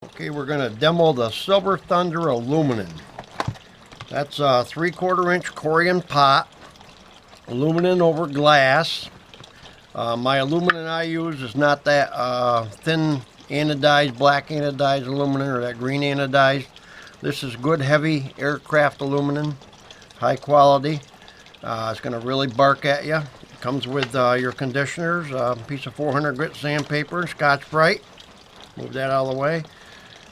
Okay, we're going to demo the Silver Thunder aluminum. That's a 3/4 inch Corian pot, aluminum over glass. My aluminum I use is not that thin anodized, black anodized aluminum or that green anodized. This is good heavy aircraft aluminum, high quality. It's going to really bark at you. It comes with your conditioners, a piece of 400 grit sandpaper, Scotch-Brite. Move that out of the way.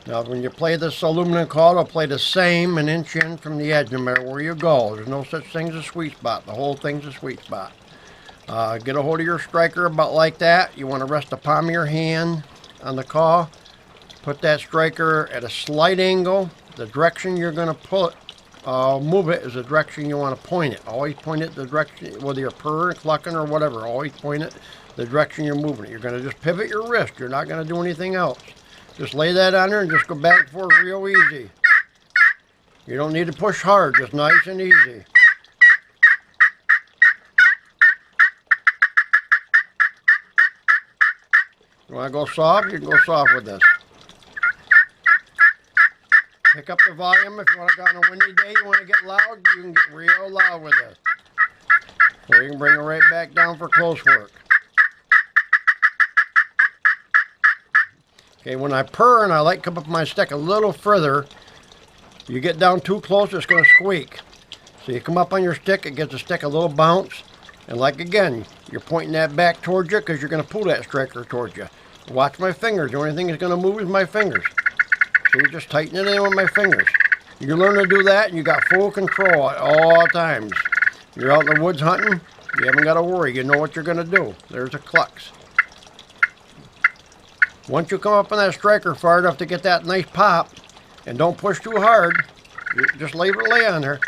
Now, when you play this aluminum call, it'll play the same an inch in from the edge no matter where you go. There's no such thing as a sweet spot. The whole thing's a sweet spot. Get a hold of your striker about like that. You want to rest the palm of your hand on the call. Put that striker at a slight angle. The direction you're going to move it is the direction you want to point it. Always point it the direction, whether you're purring, clucking, or whatever. Always point it the direction you're moving it. You're going to just pivot your wrist. You're not going to do anything else. Just lay that on there and just go back and forth real easy. You don't need to push hard, just nice and easy. You want to go soft? You can go soft with this. Pick up the volume if you want to go on a windy day. You want to get loud, you can get real loud with this. Or you can bring it right back down for close work. Okay, when I purr and I like to come up my stick a little further, you get down too close, it's going to squeak. So you come up on your stick, it gives the stick a little bounce. And like again, you're pointing that back towards you because you're going to pull that striker towards you. Watch my fingers. The only thing that's going to move is my fingers. So you just tighten it in with my fingers. You learn to do that and you got full control at all times. You're out in the woods hunting, you haven't got to worry. You know what you're going to do. There's a clucks. Once you come up on that striker far enough to get that nice pop, and don't push too hard, you just leave it lay on there,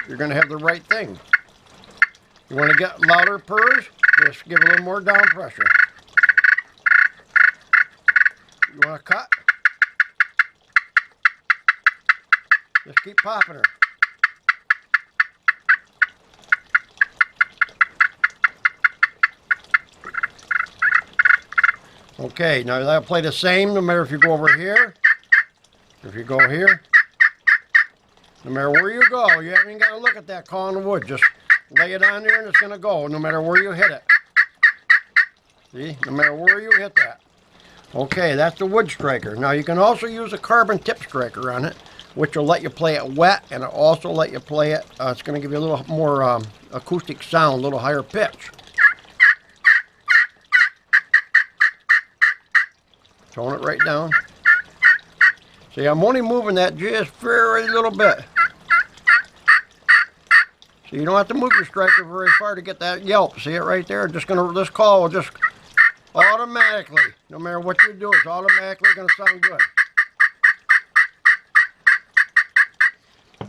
you're going to have the right thing. You want to get louder purrs, just give a little more down pressure. You want to cut, just keep popping her. Okay, now that'll play the same no matter if you go over here, if you go here. No matter where you go, you haven't even got to look at that call in the wood. Just lay it on there and it's going to go no matter where you hit it. See, no matter where you hit that. Okay, that's the wood striker. Now you can also use a carbon tip striker on it, which will let you play it wet, and it'll also let you play it, it's going to give you a little more acoustic sound, a little higher pitch. Tone it right down. See, I'm only moving that just very little bit. So you don't have to move your striker very far to get that yelp. See it right there? This call will just automatically, no matter what you do, it's automatically going to sound good.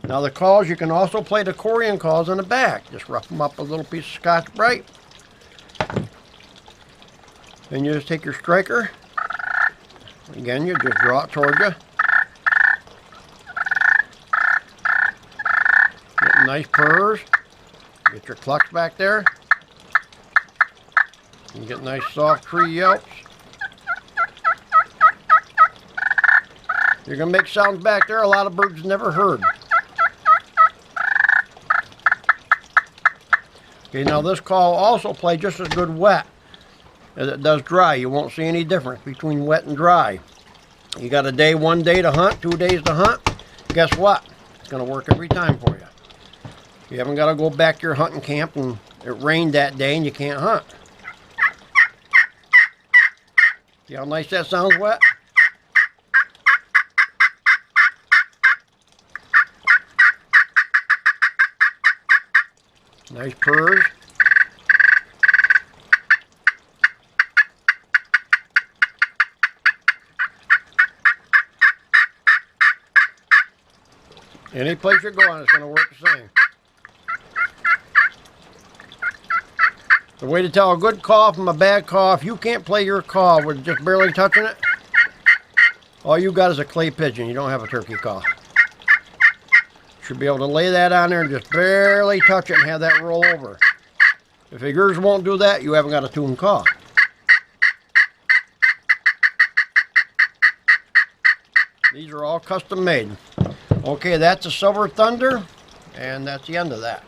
Now the calls, you can also play the Corian calls on the back. Just rough them up with a little piece of Scotch-Brite. Then you just take your striker. Again, you just draw it towards you. Get nice purrs. Get your clucks back there. You get nice soft tree yelps. You're going to make sounds back there a lot of birds never heard. Okay, now this call also plays just as good wet as it does dry. You won't see any difference between wet and dry. You got a day, 1 day to hunt, 2 days to hunt. Guess what? It's going to work every time for you. You haven't got to go back to your hunting camp and it rained that day and you can't hunt. See how nice that sounds wet? Nice purrs. Any place you're going, it's going to work the same. The way to tell a good call from a bad call, if you can't play your call with just barely touching it, all you got is a clay pigeon. You don't have a turkey call. Should be able to lay that on there and just barely touch it and have that roll over. If yours won't do that, you haven't got a tuned call. These are all custom made. Okay, that's a Silver Thunder, and that's the end of that.